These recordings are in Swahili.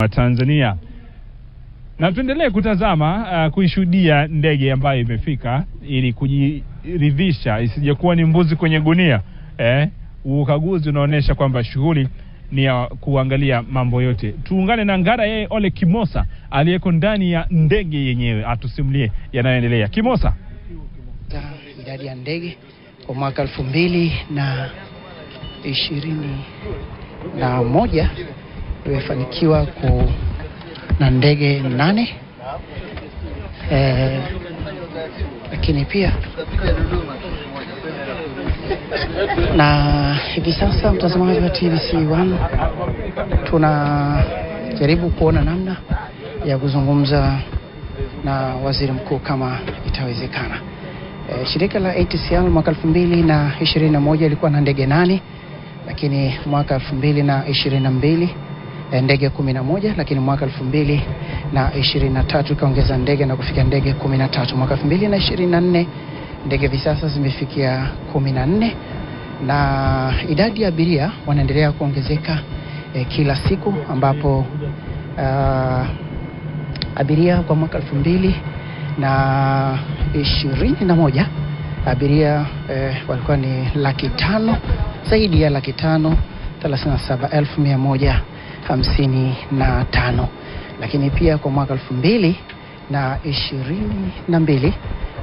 Tanzania. Na tuendelee kutazama kuishuhudia ndege ambayo imefika ili kujiridhisha isije kuwa ni mbuzi kwenye gunia. Ukaguzi unaonesha kwamba shughuli ni ya kuangalia mambo yote. Tuungane na Ngara yeye Ole Kimosa aliyeko ndani ya ndege yenyewe atusimulie yanayoendelea. Kimosa. Idadi ya ndege kwa mwaka 2021 imefanikiwa na ndege 8, lakini pia na hivi sasa mtazamaji wa TBC1 tunajaribu kuona namna ya kuzungumza na waziri mkuu kama itawezekana. Shirika la ATCL mwaka 2021 ilikuwa na ndege 8, lakini mwaka 2022 ndege 11, lakini mwaka 2023 ikaongeza ndege na kufika ndege 13. Mwaka 2024 ndege visasa zimefikia 14, na idadi ya abiria wanaendelea kuongezeka kila siku, ambapo abiria kwa mwaka 2021 abiria walikuwa ni 500,000, zaidi ya 537,155, lakini pia kwa mwaka 2022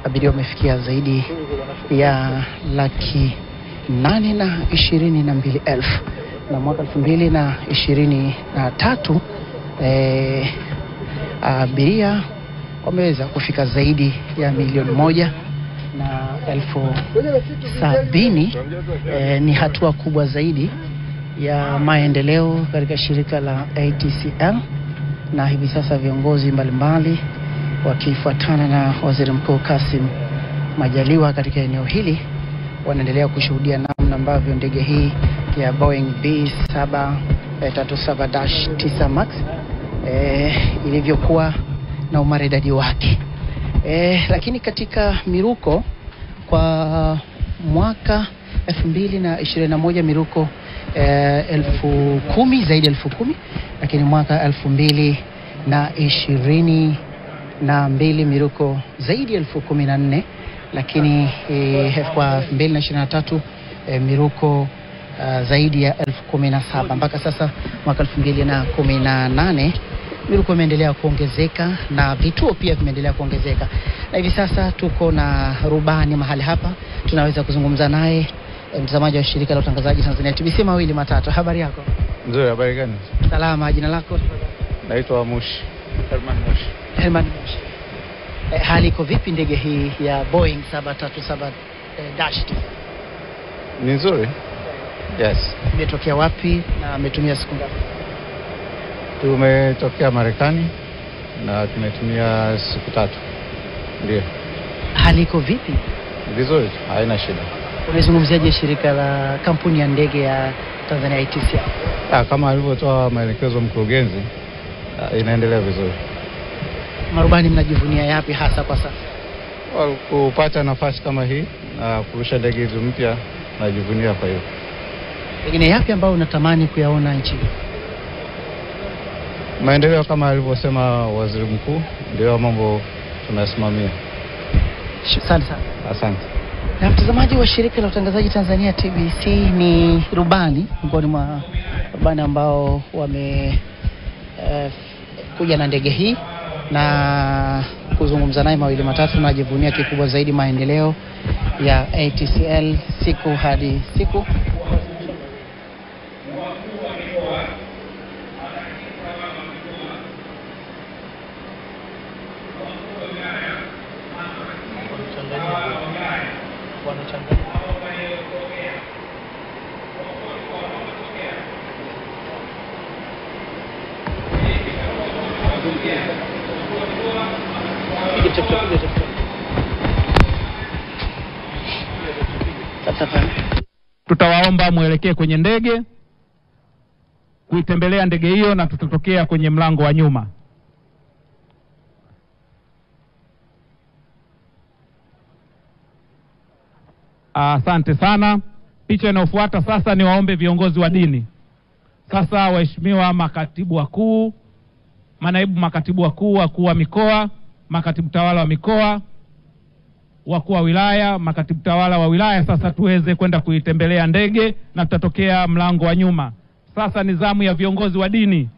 abiria wamefikia zaidi ya 822,000, na mwaka 2023 abiria wameweza kufika zaidi ya 1,070,000. Ni hatua kubwa zaidi ya maendeleo katika shirika la ATCL, na hivi sasa viongozi mbalimbali wakifuatana na Waziri Mkuu Kassim Majaliwa katika eneo hili wanaendelea kushuhudia namna ambavyo ndege hii ya Boeing B737-9 Max ilivyokuwa na umaridadi wake. Lakini katika miruko kwa mwaka 2021 miruko 10,000, zaidi ya 10,000, lakini mwaka 2022 miruko zaidi ya 14,000, lakini kwa 2023 miruko zaidi ya 17,000. Mpaka sasa mwaka 2018 miruko imeendelea kuongezeka na vituo pia vimeendelea kuongezeka, na hivi sasa tuko na rubani mahali hapa, tunaweza kuzungumza naye. Mtazamaji wa shirika la utangazaji Tanzania TBC, mawili matatu. Habari yako? Nzuri, habari gani? Salama, jina lako? Naitwa Mushi, Herman Mushi. Herman Mushi. Hali iko vipi ndege hii ya Boeing 737-9? Ni nzuri. Yes. Imetokea wapi na ametumia siku ngapi? Tumetokea Marekani na tumetumia siku 3. Ndio. Hali iko vipi? Vizuri, haina shida. Unazungumziaje shirika la kampuni ya ndege ya Tanzania ATCL? Kama alivyotoa maelekezo mkurugenzi, inaendelea vizuri. Marubani mnajivunia yapi hasa kwa sasa? Kupata nafasi kama hii na kurusha ndege hizo mpya, najivunia kwa hiyo. Pengine yapi ambayo unatamani kuyaona nchini? Maendeleo kama alivyosema waziri mkuu, ndio mambo tunasimamia. Asante sana. Asante. Na mtazamaji wa shirika la utangazaji Tanzania TBC, ni rubani miongoni mwa rubani ambao wame kuja na ndege hii na kuzungumza naye mawili matatu, na ajivunia kikubwa zaidi maendeleo ya ATCL siku hadi siku. Tutawaomba muelekee kwenye ndege kuitembelea ndege hiyo, na tutatokea kwenye mlango wa nyuma. Asante sana. Picha inayofuata sasa ni waombe viongozi wa dini. Sasa waheshimiwa makatibu wakuu manaibu makatibu wakuu, wakuu wa mikoa, makatibu tawala wa mikoa, wakuu wa wilaya, makatibu tawala wa wilaya, sasa tuweze kwenda kuitembelea ndege na tutatokea mlango wa nyuma. Sasa ni zamu ya viongozi wa dini.